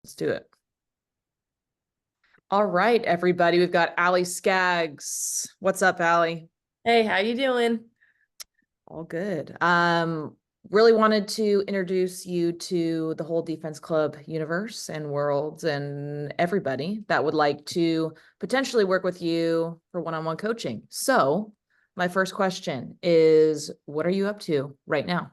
Let's do it. All right, everybody. We've got Allie Skaggs. What's up, Allie? Hey, how you doing? All good. Really wanted to introduce you to the whole Defense Club universe and worlds and everybody that would like to potentially work with you for one-on-one coaching. So, my first question is, what are you up to right now?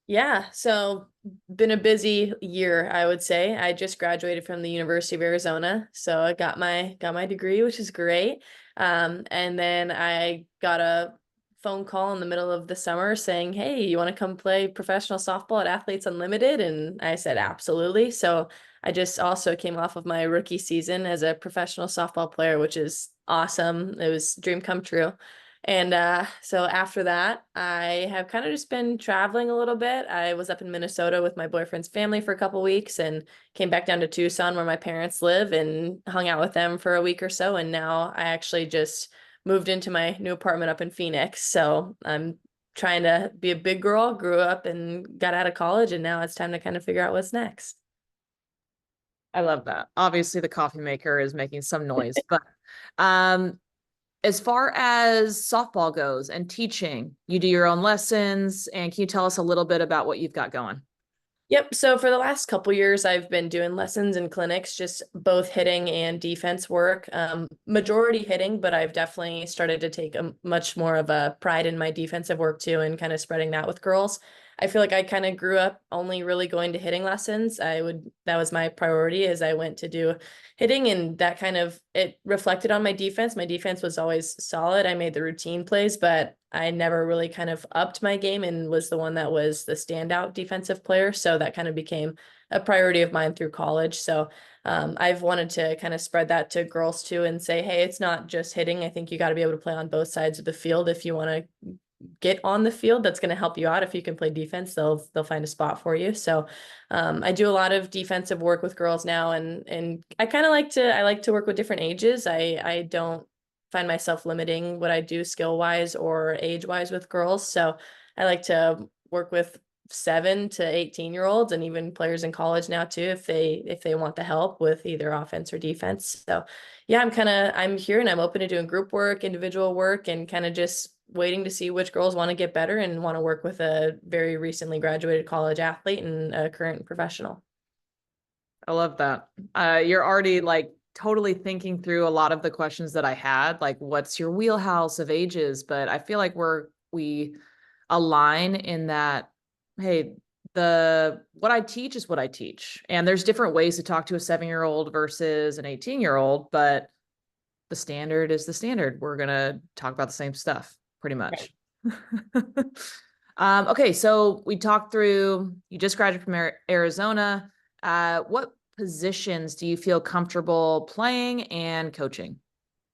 Yeah, so been a busy year, I would say. I just graduated from the University of Arizona, so I got my degree, which is great. And then I got a phone call in the middle of the summer saying, "Hey, you want to come play professional softball at Athletes Unlimited?" And I said, "Absolutely." So I just also came off of my rookie season as a professional softball player, which is awesome. It was a dream come true. And so after that, I have kind of just been traveling a little bit. I was up in Minnesota with my boyfriend's family for a couple weeks and came back down to Tucson where my parents live and hung out with them for a week or so. And now I actually just moved into my new apartment up in Phoenix. So I'm trying to be a big girl, grew up and got out of college, and now it's time to kind of figure out what's next. I love that. Obviously, the coffee maker is making some noise, but um, as far as softball goes and teaching, you do your own lessons. And can you tell us a little bit about what you've got going? Yep. So for the last couple years, I've been doing lessons and clinics, just both hitting and defense work. Majority hitting, but I've definitely started to take a much more of a pride in my defensive work too, and kind of spreading that with girls. I feel like I kind of grew up only really going to hitting lessons. That was my priority as I went to do hitting, and that kind of it reflected on my defense. My defense was always solid. I made the routine plays, but I never really kind of upped my game and was the one that was the standout defensive player. So that kind of became a priority of mine through college. So I've wanted to kind of spread that to girls too and say, hey, it's not just hitting. I think you got to be able to play on both sides of the field if you want to get on the field. That's going to help you out. If you can play defense, they'll find a spot for you. So I do a lot of defensive work with girls now, and I kind of like to work with different ages. I don't find myself limiting what I do skill wise or age wise with girls. So I like to work with 7 to 18 year olds and even players in college now too if they want the help with either offense or defense. So yeah, I'm here and I'm open to doing group work, individual work, and kind of just waiting to see which girls want to get better and want to work with a very recently graduated college athlete and a current professional. I love that. You're already like totally thinking through a lot of the questions that I had, like what's your wheelhouse of ages? But I feel like we align in that, hey, the what I teach is what I teach. And there's different ways to talk to a 7-year-old versus an 18-year-old, but the standard is the standard. We're gonna talk about the same stuff pretty much. Okay, so we talked through, you just graduated from Arizona. What positions do you feel comfortable playing and coaching?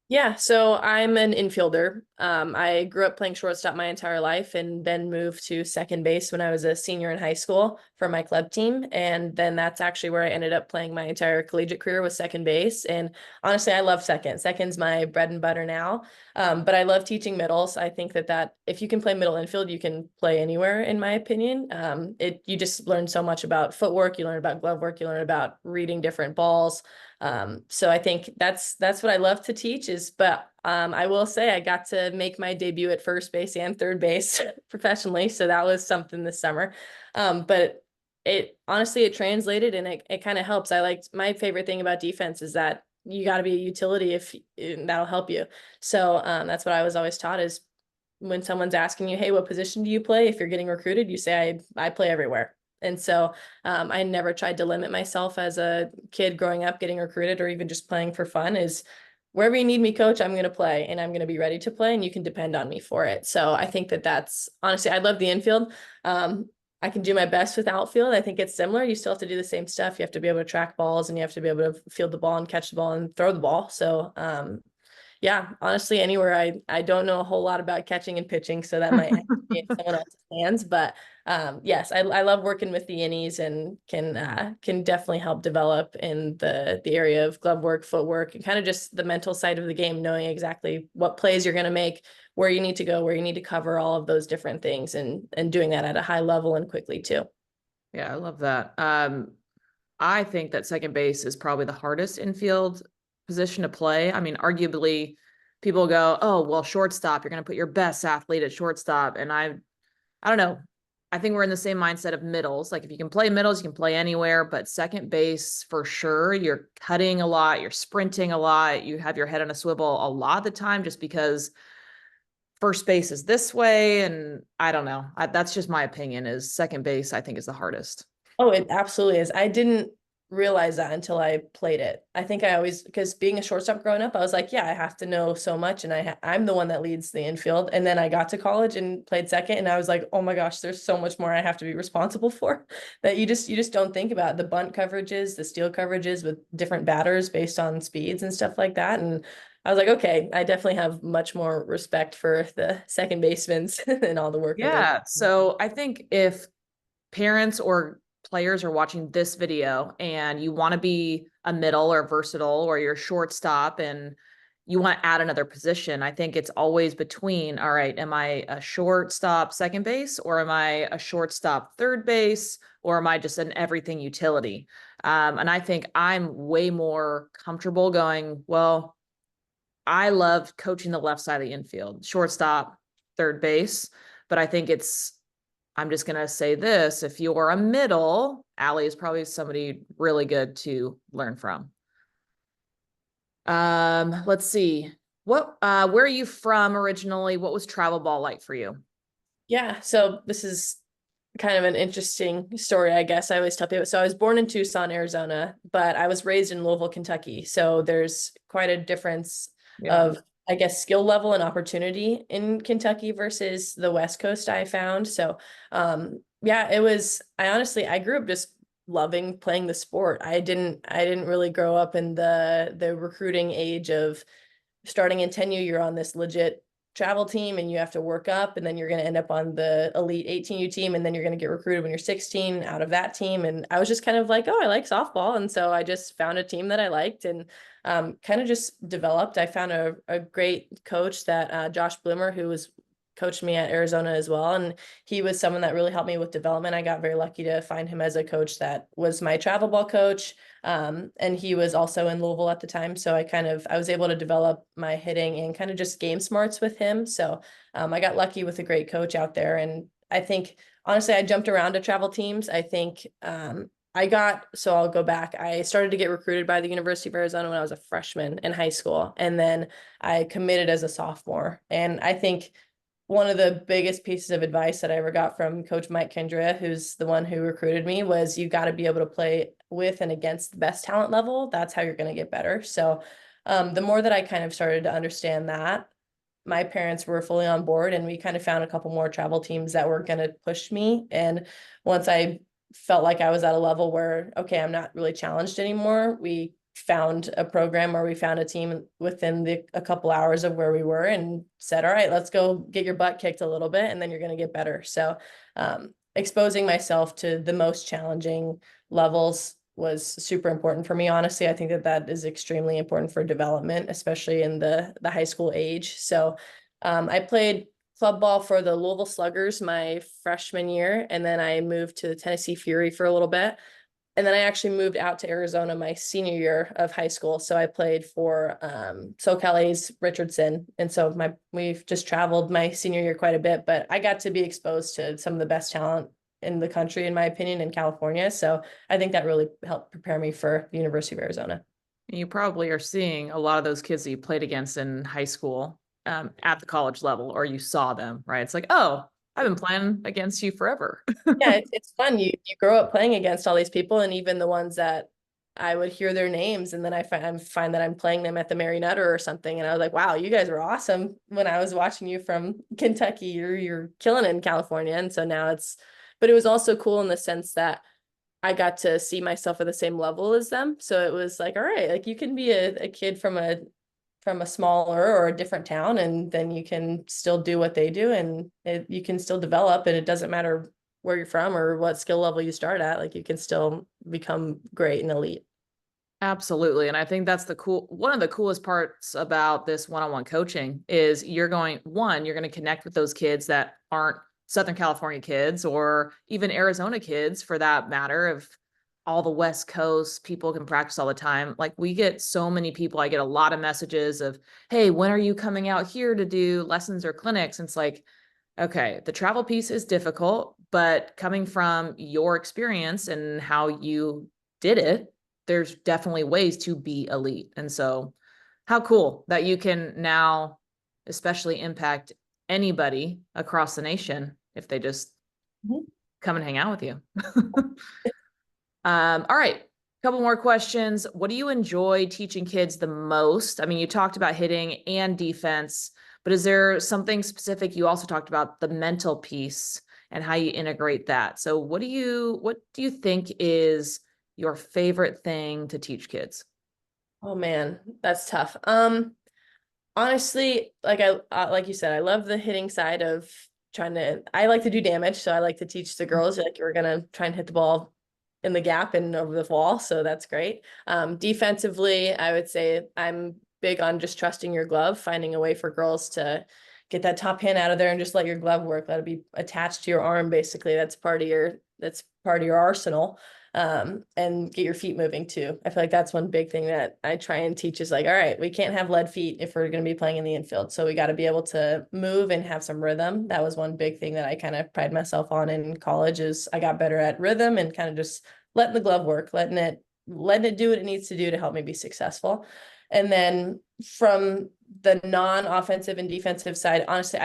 Yeah, so I'm an infielder. I grew up playing shortstop my entire life and then moved to second base when I was a senior in high school for my club team. And then that's actually where I ended up playing my entire collegiate career was second base. And honestly, I love second. Second's my bread and butter now. But I love teaching middles. I think that if you can play middle infield, you can play anywhere, in my opinion. You just learn so much about footwork, you learn about glove work, you learn about reading different balls. So I think that's what I love to teach but I will say I got to make my debut at first base and third base professionally. So that was something this summer. But it honestly, it translated and it kind of helps. My favorite thing about defense is that you got to be a utility if that'll help you. So that's what I was always taught is when someone's asking you, hey, what position do you play? If you're getting recruited, you say, I play everywhere. And so I never tried to limit myself as a kid growing up, getting recruited, or even just playing for fun. Is wherever you need me, coach, I'm going to play and I'm going to be ready to play, and you can depend on me for it. So I think that's honestly, I love the infield. I can do my best with outfield. I think it's similar. You still have to do the same stuff. You have to be able to track balls and you have to be able to field the ball and catch the ball and throw the ball. So yeah, honestly, anywhere I don't know a whole lot about catching and pitching, so that might have to be in someone else's hands. But yes, I love working with the innies and can definitely help develop in the area of glove work, footwork, and kind of just the mental side of the game, knowing exactly what plays you're going to make, where you need to go, where you need to cover all of those different things, and doing that at a high level and quickly too. Yeah, I love that. I think that second base is probably the hardest infield position to play. I mean, arguably, people go, "Oh, well, shortstop, you're going to put your best athlete at shortstop." And I don't know. I think we're in the same mindset of middles. Like if you can play middles, you can play anywhere, but second base for sure, you're cutting a lot, you're sprinting a lot, you have your head on a swivel a lot of the time just because first base is this way. And I don't know. That's just my opinion is second base, I think is the hardest. Oh, it absolutely is. I didn't realize that until I played it. I think I always, because being a shortstop growing up, I was like, yeah, I have to know so much, and I'm the one that leads the infield. And then I got to college and played second, and I was like, oh my gosh, there's so much more I have to be responsible for that you just don't think about the bunt coverages, the steal coverages with different batters based on speeds and stuff like that. And I was like, okay, I definitely have much more respect for the second basemen and all the work that they're. Yeah. So I think if parents or players are watching this video and you want to be a middle or versatile or you're shortstop and you want to add another position, I think it's always between, all right, am I a shortstop second base or am I a shortstop third base or am I just an everything utility? And I think I'm way more comfortable going, well, I love coaching the left side of the infield, shortstop, third base. But I think I'm just going to say this. If you're a middle, Allie is probably somebody really good to learn from. Let's see. Where are you from originally? What was travel ball like for you? Yeah, so this is kind of an interesting story, I guess. I always tell people. So I was born in Tucson, Arizona, but I was raised in Louisville, Kentucky. So there's quite a difference Yeah. of, I guess, skill level and opportunity in Kentucky versus the West Coast, I found. So yeah, I grew up just loving playing the sport. I didn't really grow up in the recruiting age of starting in 10U, you're on this legit travel team and you have to work up, and then you're going to end up on the elite 18U team, and then you're going to get recruited when you're 16 out of that team. And I was just kind of like, oh, I like softball. And so I just found a team that I liked, and kind of just developed. I found a great coach that Josh Bloomer, who was coached me at Arizona as well. And he was someone that really helped me with development. I got very lucky to find him as a coach that was my travel ball coach. And he was also in Louisville at the time. So I was able to develop my hitting and kind of just game smarts with him. So I got lucky with a great coach out there. And I think, honestly, I jumped around to travel teams. I think so I'll go back. I started to get recruited by the University of Arizona when I was a freshman in high school. And then I committed as a sophomore. And I think one of the biggest pieces of advice that I ever got from Coach Mike Kendra, who's the one who recruited me, was you got to be able to play with and against the best talent level. That's how you're going to get better. So the more that I kind of started to understand that, my parents were fully on board, and we kind of found a couple more travel teams that were going to push me. And once I felt like I was at a level where, okay, I'm not really challenged anymore, we found a program, or we found a team within a couple hours of where we were, and said, all right, let's go get your butt kicked a little bit, and then you're going to get better. So exposing myself to the most challenging levels was super important for me. Honestly, I think that is extremely important for development, especially in the high school age. So I played club ball for the Louisville Sluggers my freshman year, and then I moved to the Tennessee Fury for a little bit. And then I actually moved out to Arizona my senior year of high school. So I played for SoCal A's Richardson. And so we've just traveled my senior year quite a bit, but I got to be exposed to some of the best talent in the country, in my opinion, in California. So I think that really helped prepare me for the University of Arizona. You probably are seeing a lot of those kids that you played against in high school at the college level, or you saw them, right? It's like, oh, I've been playing against you forever. Yeah, it's fun. You grow up playing against all these people, and even the ones that I would hear their names, and then I find that I'm playing them at the Mary Nutter or something, and I was like, wow, you guys were awesome when I was watching you from Kentucky. You're killing it in California. And so now but it was also cool in the sense that I got to see myself at the same level as them. So it was like, all right, like you can be a kid from a smaller or a different town, and then you can still do what they do, and you can still develop, and it doesn't matter where you're from or what skill level you start at. Like you can still become great and elite. Absolutely. And I think that's one of the coolest parts about this one-on-one coaching is you're going to connect with those kids that aren't Southern California kids or even Arizona kids for that matter of all the West Coast people can practice all the time. Like we get so many people, I get a lot of messages of, hey, when are you coming out here to do lessons or clinics? And it's like, okay, the travel piece is difficult, but coming from your experience and how you did it, there's definitely ways to be elite. And so, how cool that you can now, especially impact anybody across the nation if they just Mhm. come and hang out with you. All right. Couple more questions. What do you enjoy teaching kids the most? I mean, you talked about hitting and defense, but is there something specific? You also talked about the mental piece and how you integrate that. So what do you think is your favorite thing to teach kids? Oh man, that's tough. Honestly, like you said, I love the hitting side of I like to do damage, so I like to teach the girls like you're gonna try and hit the ball in the gap and over the wall, so that's great. Defensively, I would say I'm big on just trusting your glove, finding a way for girls to get that top hand out of there and just let your glove work. Let it be attached to your arm, basically. That's part of your arsenal. And get your feet moving too. I feel like that's one big thing that I try and teach is like, all right, we can't have lead feet if we're going to be playing in the infield. So we got to be able to move and have some rhythm. That was one big thing that I kind of pride myself on in college is I got better at rhythm and kind of just letting the glove work, letting it do what it needs to do to help me be successful. And then from the non-offensive and defensive side, honestly,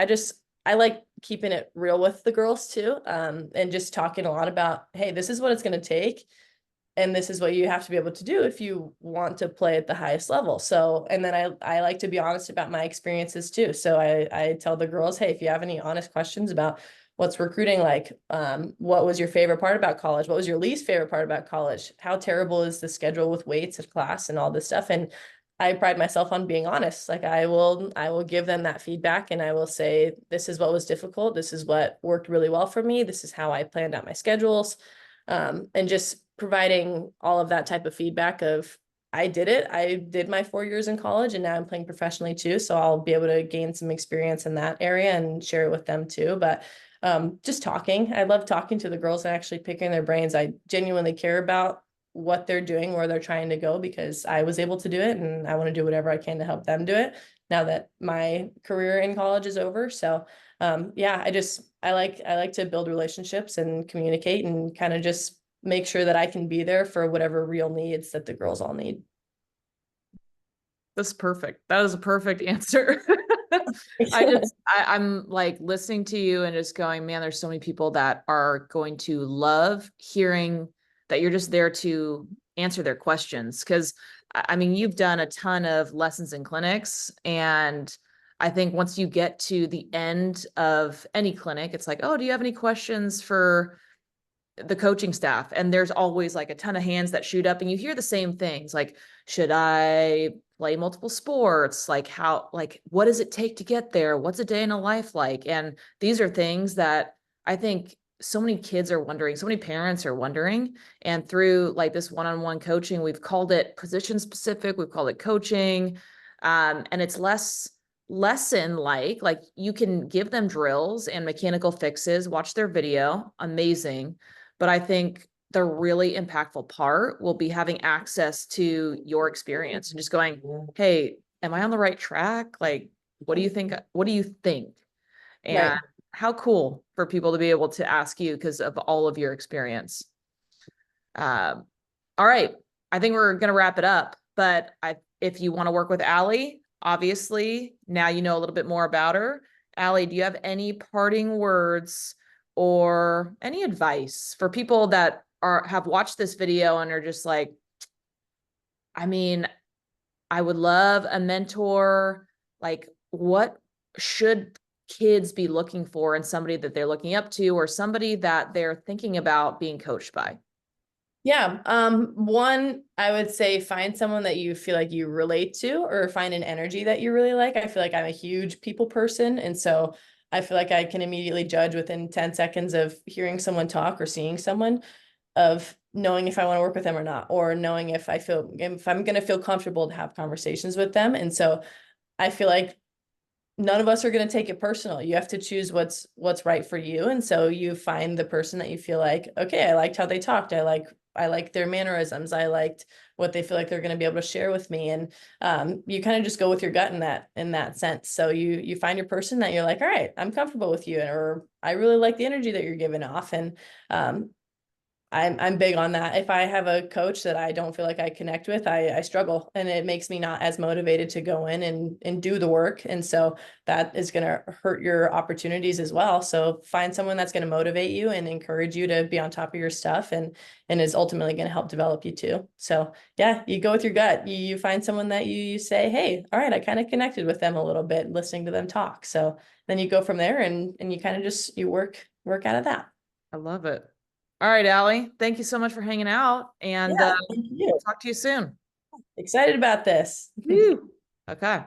I like keeping it real with the girls too, and just talking a lot about, hey, this is what it's going to take, and this is what you have to be able to do if you want to play at the highest level. So, and then I like to be honest about my experiences too. So I tell the girls, hey, if you have any honest questions about what's recruiting like, what was your favorite part about college? What was your least favorite part about college? How terrible is the schedule with weights at class and all this stuff? And I pride myself on being honest. Like I will give them that feedback and I will say, this is what was difficult. This is what worked really well for me. This is how I planned out my schedules. And just providing all of that type of feedback of I did it. I did my 4 years in college and now I'm playing professionally too. So I'll be able to gain some experience in that area and share it with them too. But just talking. I love talking to the girls and actually picking their brains. I genuinely care about what they're doing, where they're trying to go, because I was able to do it and I want to do whatever I can to help them do it now that my career in college is over. So yeah, I like to build relationships and communicate and kind of just make sure that I can be there for whatever real needs that the girls all need. That's perfect. That is a perfect answer. I'm like listening to you and just going, man, there's so many people that are going to love hearing that you're just there to answer their questions. Cause I mean, you've done a ton of lessons and clinics. And I think once you get to the end of any clinic, it's like, oh, do you have any questions for the coaching staff? And there's always like a ton of hands that shoot up and you hear the same things like, should I play multiple sports? Like what does it take to get there? What's a day in a life like? And these are things that I think so many kids are wondering, so many parents are wondering. And through like this one-on-one coaching, we've called it position specific, we've called it coaching. And it's less lesson like you can give them drills and mechanical fixes, watch their video, amazing. But I think the really impactful part will be having access to your experience and just going, hey, am I on the right track? Like, what do you think? What do you think? And Right. how cool for people to be able to ask you because of all of your experience. Um, all right. I think we're going to wrap it up. But if you want to work with Allie, obviously now you know a little bit more about her. Allie, do you have any parting words or any advice for people that have watched this video and are just like, I mean, I would love a mentor. Like, what should kids be looking for in somebody that they're looking up to or somebody that they're thinking about being coached by? Yeah. One, I would say find someone that you feel like you relate to or find an energy that you really like. I feel like I'm a huge people person. And so I feel like I can immediately judge within 10 seconds of hearing someone talk or seeing someone of knowing if I want to work with them or not, or knowing if I'm going to feel comfortable to have conversations with them. And so I feel like none of us are going to take it personal. You have to choose what's right for you. And so you find the person that you feel like, okay, I liked how they talked. I like I like their mannerisms. I liked what they feel like they're going to be able to share with me. And you kind of just go with your gut in that sense. So you find your person that you're like, all right, I'm comfortable with you, or I really like the energy that you're giving off. And um, I'm big on that. If I have a coach that I don't feel like I connect with, I struggle, and it makes me not as motivated to go in and do the work. And so that is going to hurt your opportunities as well. So find someone that's going to motivate you and encourage you to be on top of your stuff, and is ultimately going to help develop you too. So yeah, you go with your gut. You find someone that you say, hey, all right, I kind of connected with them a little bit listening to them talk. So then you go from there, and you kind of just you work out of that. I love it. All right, Allie, thank you so much for hanging out, and Yeah, thank you. talk to you soon. Excited about this. Woo. Okay.